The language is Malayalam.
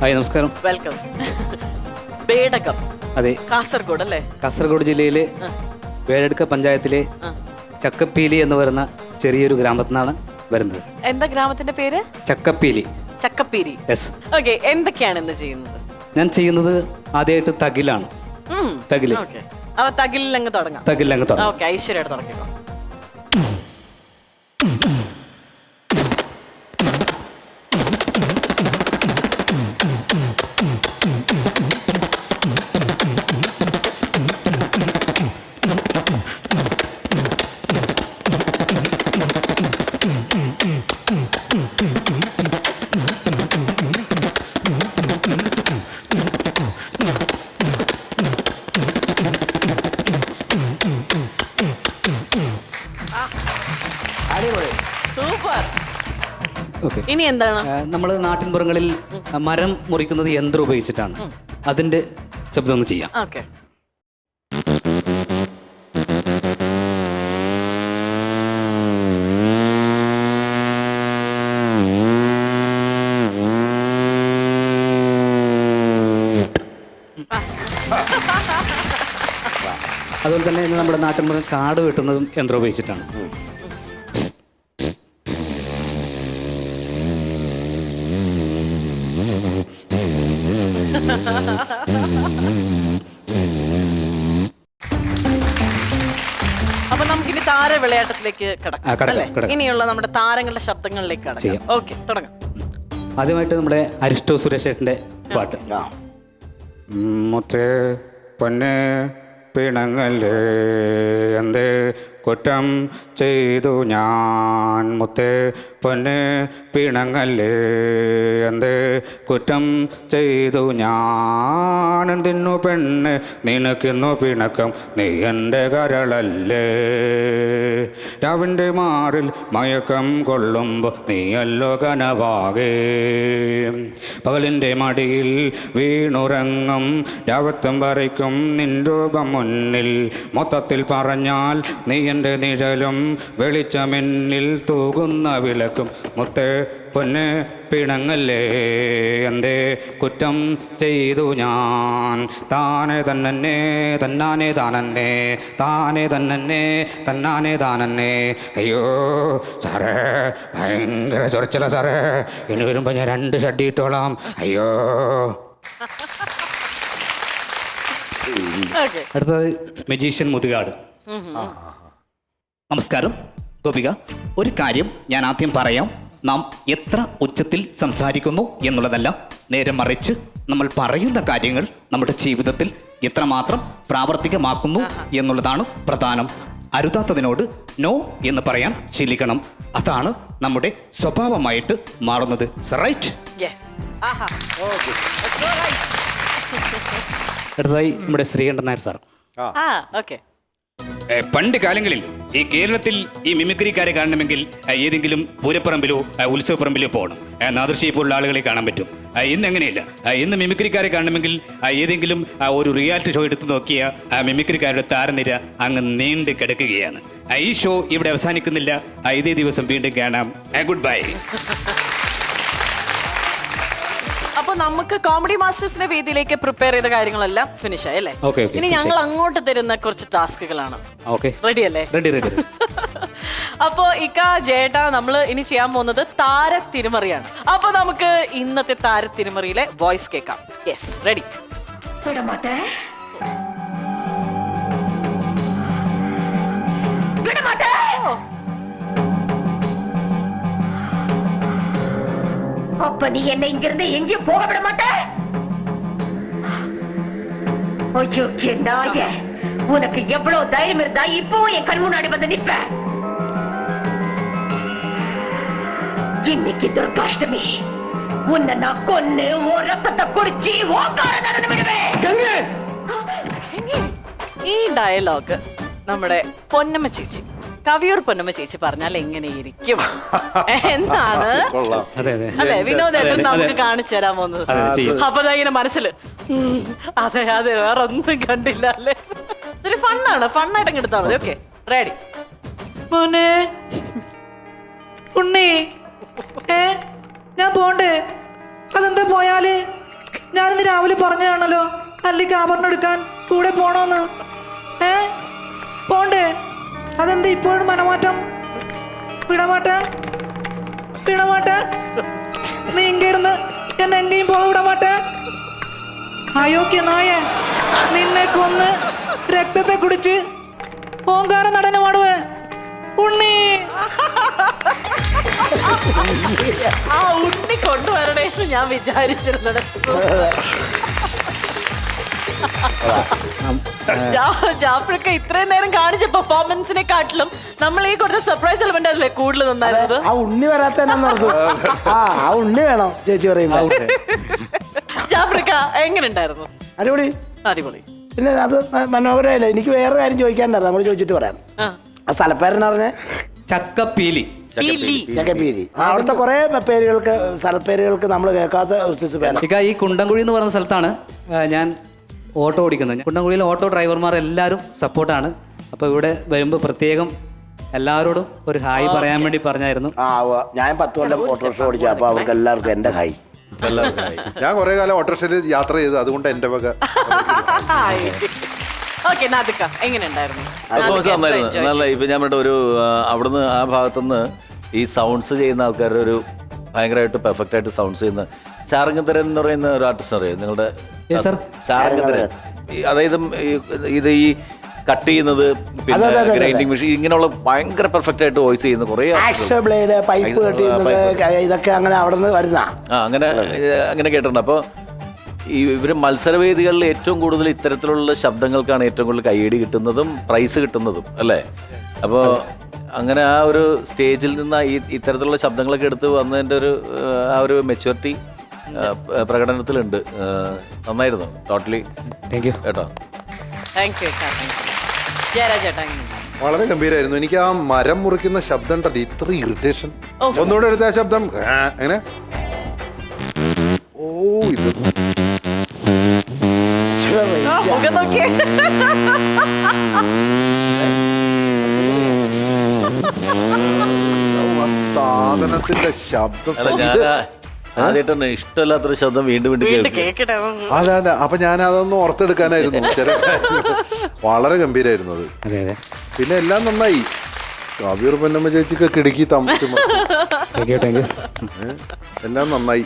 ഹായ്, നമസ്കാരം. വെൽക്കം. ബേഡകം. അതെ, കാസർഗോഡ് അല്ലേ? കാസർഗോഡ് ജില്ലയിലെ വേഴടുക്ക പഞ്ചായത്തിലെ ചക്കപ്പീലി എന്ന് പറയുന്ന ചെറിയൊരു ഗ്രാമത്തിൽ നിന്നാണ് വരുന്നത്. എന്താ ഗ്രാമത്തിന്റെ പേര്? ചക്കപ്പീലി. ചക്കപ്പീലി. യെസ്. ഓക്കെ, എന്തൊക്കെയാണ് ഇന്ന് ചെയ്യുന്നത്? ഞാൻ ചെയ്യുന്നത് ആദ്യമായിട്ട് തകിലാണ്. തകില്. തകിലങ്ങ് തുടങ്ങാം. തകിലങ്ങ് തുടങ്ങാം. ഓക്കെ, ഐശ്വര്യമായിട്ട് തുടങ്ങിക്കോ. സൂപ്പർ. ഇനി എന്താണ്? നമ്മൾ നാട്ടിൻപുറങ്ങളിൽ മരം മുറിക്കുന്നത് യന്ത്രം ഉപയോഗിച്ചിട്ടാണ്. അതിന്റെ ശബ്ദം ഒന്ന് ചെയ്യാം. ഓക്കെ. അതുപോലെ തന്നെ ഇന്ന് നമ്മുടെ നാട്ടിൻപുറം കാട് വെട്ടുന്നതും യന്ത്രം ഉപയോഗിച്ചിട്ടാണ്. അപ്പൊ നമുക്കിനി താര വിളയാട്ടത്തിലേക്ക് കിടക്കാം. ഇനിയുള്ള നമ്മുടെ താരങ്ങളുടെ ശബ്ദങ്ങളിലേക്ക് കിടക്കാം. ഓക്കെ, തുടങ്ങാം. ആദ്യമായിട്ട് നമ്മുടെ അരിസ്റ്റോ സുരേഷേട്ടൻ്റെ പാട്ട്. മുത്തേ പൊന്നെ പിണങ്ങല്ലേ, എന്ത് കുറ്റം ചെയ്തു ഞാൻ, മുത്തേ പൊന്നെ പിണങ്ങല്ലേ, എന്ത് കുറ്റം ചെയ്തു ഞാൻ, എന്തിന്നു പെണ്ണ് നിനക്കിന്നു പിണക്കം, നീ എൻ്റെ കരളല്ലേ, രാവിൻ്റെ മാറിൽ മയക്കം കൊള്ളുമ്പോൾ നീയല്ലോ കനവാകെ, പകലിൻ്റെ മടിയിൽ വീണുറങ്ങും രാവത്തും വരയ്ക്കും നിൻ രൂപം മുന്നിൽ, മൊത്തത്തിൽ പറഞ്ഞാൽ നീ എൻ്റെ നിഴലും വെളിച്ചമെന്നിൽ തൂകുന്ന വിളക്കും, മുത്തേ പൊന്നെ പിണങ്ങല്ലേ, എന്തേ കുറ്റം ചെയ്തു ഞാൻ, താനെ തന്നെ തന്നാനെ താനന്നെ, താനെ തന്നെ തന്നാനെ താനന്നെ. അയ്യോ സാറേ, ഭയങ്കര ചൊറച്ചില സാറേ, ഇനി വരുമ്പോൾ ഞാൻ 2 ഷഡ്ഡി ഇട്ടോളാം. അയ്യോ. അടുത്തത് മജീഷ്യൻ മുതുകാട്. നമസ്കാരം ഗോപിക, ഒരു കാര്യം ഞാൻ ആദ്യം പറയാം. നാം എത്ര ഉച്ചത്തിൽ സംസാരിക്കുന്നു എന്നുള്ളതല്ല, നേരെ മറിച്ച് നമ്മൾ പറയുന്ന കാര്യങ്ങൾ നമ്മുടെ ജീവിതത്തിൽ എത്രമാത്രം പ്രാവർത്തികമാക്കുന്നു എന്നുള്ളതാണ് പ്രധാനം. അരുതാത്തതിനോട് നോ എന്ന് പറയാൻ ശീലിക്കണം. അതാണ് നമ്മുടെ സ്വഭാവമായിട്ട് മാറുന്നത്. റൈറ്റ്? അടുത്തതായി നമ്മുടെ ശ്രീകണ്ഠൻ നായർ സാർ. പണ്ട് കാലങ്ങളിൽ ഈ കേരളത്തിൽ ഈ മിമിക്രിക്കാരെ കാണണമെങ്കിൽ ഏതെങ്കിലും പൂരപ്പറമ്പിലോ ഉത്സവപ്പറമ്പിലോ പോകണം. നാദൃശ്ശിയെ പോലുള്ള ആളുകളെ കാണാൻ പറ്റും. ഇന്ന് അങ്ങനെയില്ല. ഇന്ന് മിമിക്രിക്കാരെ കാണണമെങ്കിൽ ഏതെങ്കിലും ഒരു റിയാലിറ്റി ഷോ എടുത്തു നോക്കിയ മിമിക്രിക്കാരുടെ താരനിര അങ്ങ് നീണ്ടു കിടക്കുകയാണ്. ഈ ഷോ ഇവിടെ അവസാനിക്കുന്നില്ല. ഇതേ ദിവസം വീണ്ടും കാണാം. Good bye. അപ്പൊ നമുക്ക് കോമഡി മാസ്റ്റേഴ്സിന്റെ വേദിയിലേക്ക് പ്രിപ്പയർ ചെയ്ത കാര്യങ്ങളെല്ലാം ഫിനിഷ് ആയി അല്ലേ? ഇനി ഞങ്ങൾ അങ്ങോട്ട് തരുന്ന കുറച്ച് ടാസ്കുകളാണ്. റെഡി അല്ലേ? റെഡി. അപ്പോ ഇക്ക ജേട്ടാ, നമ്മൾ ഇനി ചെയ്യാൻ പോകുന്നത് താര തിരുമറിയാണ്. അപ്പൊ നമുക്ക് ഇന്നത്തെ താര തിരുമറിയിലെ വോയിസ് കേൾക്കാം. Yes, ready. அப்ப நீ என்ன இங்கிருந்து எங்கேயும் போக விட மாட்ட? ஐயோ நாயே, உனக்கு எவ்வளவு தைரியம் இருந்தா இப்போ என் கண் முன்னாடி வந்து நிப்ப? இன்னைக்கு துர்காஷ்டமி, உன்னை நான் கொன்னு உன் ரத்தத்தை குடிச்சு ஓங்கார நடந்து விடுவேன். ഈ ഡയലോഗ് നമ്മുടെ പൊന്നമ്മ ചേച്ചി, കവിയൂർ പൊന്നമ്മ ചേച്ചി പറഞ്ഞാൽ എങ്ങനെയിരിക്കും എന്നാണ് അല്ലെ വിനോദേട്ടൻ നമുക്ക് കാണിച്ചു തരാൻ പോകുന്നത്. അപ്പൊ ഇങ്ങനെ മനസ്സില് അതെ അതെ വേറെ ഒന്നും കണ്ടില്ല അല്ലേ. ഇതൊരു ഫണ്ണാണ്, ഫണ്ണായിട്ട് അങ്ങ് എടുത്താൽ മതി. Okay, ready. മോനെ ഉണ്ണി, ഞാൻ പോണ്ടേ? അതെന്താ പോയാല്? ഞാനിന്ന് രാവിലെ പറഞ്ഞതാണല്ലോ അല്ലിക്ക് ആഭരണം എടുക്കാൻ കൂടെ പോണോന്ന്. പോണ്ടേ? അതെന്താ ഇപ്പോഴും മനമാറ്റം? വിടമാട്ടെ നീ ഇങ്ങിരുന്ന് എന്നെ എങ്കേയും പോക വിടമാട്ടെ. അയോഗ്യ നായ, നിന്നെ കൊന്ന് രക്തത്തെ കുടിച്ച് ഓങ്കാര നടന പാടുവേ ഉണ്ണി. ആ ഉണ്ണി കൊണ്ടുവരണേന്ന് ഞാൻ വിചാരിച്ചിരുന്നത്. ജാഫ്രിക്ക ഇത്രയും നേരം കാണിച്ച പെർഫോമൻസിനെക്കാട്ടിലും നമ്മൾ ഈ കുറച്ച് സർപ്രൈസ് എലമെന്റ് അല്ലേ കൂടുതൽ നന്നായിരുന്നത്. ആ ഉണ്ണി വരാത്ത ആ ഉണ്ണി വേണം ചേച്ചി പറയുമ്പോ. ജാഫ്രിക്ക എങ്ങനെ ഉണ്ടായിരുന്നു? അടിപൊളി. അടിപൊളി. പിന്നെ അത് മനോഹരമല്ലേ. എനിക്ക് വേറെ കാര്യം ചോദിക്കാനുണ്ടായിരുന്നു, നമ്മൾ ചോദിച്ചിട്ട് പറയാം. ആ സ്ഥലപ്പേരെന്ന് പറഞ്ഞ ചക്കപ്പീലി. ചക്കപ്പീരി. അവിടുത്തെ കുറെ പേരുകൾക്ക് സ്ഥലപ്പേരുകൾക്ക് നമ്മൾ കേൾക്കാത്ത ഇക്ക, ഈ കുണ്ടംകുഴി എന്ന് പറയുന്ന സ്ഥലത്താണ് ഞാൻ ഓട്ടോ ഓടിക്കുന്നത്. കുണ്ടംകുഴിയിലെ ഓട്ടോ ഡ്രൈവർമാർ എല്ലാവരും സപ്പോർട്ടാണ്. അപ്പോൾ ഇവിടെ വരുമ്പോൾ പ്രത്യേകം എല്ലാവരോടും ഒരു ഹായ് പറയാൻ വേണ്ടി പറഞ്ഞായിരുന്നു. ഞാൻ 10 കൊല്ലം ഓട്ടോറിക്ഷ ഓടിച്ചു. അപ്പോൾ അവർക്ക് എല്ലാവർക്കും എൻ്റെ ഹായ്. ഞാൻ കുറെ കാലം ഓട്ടോറിക്ഷയിൽ യാത്ര ചെയ്തു, അതുകൊണ്ട് എൻ്റെ വക. നല്ല. ഇപ്പൊ ഞാൻ പറഞ്ഞ ഒരു അവിടുന്ന് ആ ഭാഗത്തുനിന്ന് ഈ സൗണ്ട്സ് ചെയ്യുന്ന ആൾക്കാരുടെ ഒരു ഭയങ്കരമായിട്ട് പെർഫെക്റ്റ് ആയിട്ട് സൗണ്ട്സ് ചെയ്യുന്ന ശാരംഗധരൻ എന്ന് പറയുന്ന ഒരു ആർട്ടിസ്റ്റ് അറിയാം നിങ്ങളുടെ? ശാരംഗധരൻ. അതായത് ഇത് ഈ കട്ട് ചെയ്യുന്നത്, പിന്നെ ഗ്രൈൻഡിങ് മെഷീൻ, ഇങ്ങനെയുള്ള ഭയങ്കര പെർഫെക്റ്റ് ആയിട്ട് വോയിസ് ചെയ്യുന്ന കുറെ ബ്ലേഡ്, പൈപ്പ് കട്ട് ചെയ്യുന്നത്, ഇതൊക്കെ അങ്ങനെ അവിടെ നിന്ന് വരുന്ന അങ്ങനെ കേട്ടിട്ടുണ്ട്. അപ്പോൾ ഇവർ മത്സരവേദികളിൽ ഏറ്റവും കൂടുതൽ ഇത്തരത്തിലുള്ള ശബ്ദങ്ങൾക്കാണ് ഏറ്റവും കൂടുതൽ കയ്യടി കിട്ടുന്നതും പ്രൈസ് കിട്ടുന്നതും അല്ലേ? അപ്പോൾ അങ്ങനെ ആ ഒരു സ്റ്റേജിൽ നിന്ന് ഇത്തരത്തിലുള്ള ശബ്ദങ്ങളൊക്കെ എടുത്ത് വന്നതിൻ്റെ ആ ഒരു മെച്യൂരിറ്റി പ്രകടനത്തിലുണ്ട്. നന്നായിരുന്നു. ടോട്ടലി കേട്ടോ. വളരെ ഗംഭീരമായിരുന്നു. എനിക്ക് ആ മരം മുറിക്കുന്ന ശബ്ദം ഉണ്ടല്ലോ, ഇത്ര ഇറിറ്റേഷൻ. ഒന്നുകൂടെ എടുത്ത ആ ശബ്ദം എങ്ങനെ? ഓ, ഇത് സാധനത്തിന്റെ ശബ്ദം. ആദ്യമായിട്ടാണ് ഇഷ്ടമില്ലാത്തൊരു ശബ്ദം വീണ്ടും വീണ്ടും കേൾക്കട്ടെ. അതെ അതെ. അപ്പൊ ഞാൻ അതൊന്നും ഓർത്തെടുക്കാനായിരുന്നു. വളരെ ഗംഭീരായിരുന്നു അത്. പിന്നെ എല്ലാം നന്നായി. കാവ്യൂർ പൊന്നമ്മ ചേച്ചിക്ക് കിടക്കി താമസിക്കും. എല്ലാം നന്നായി.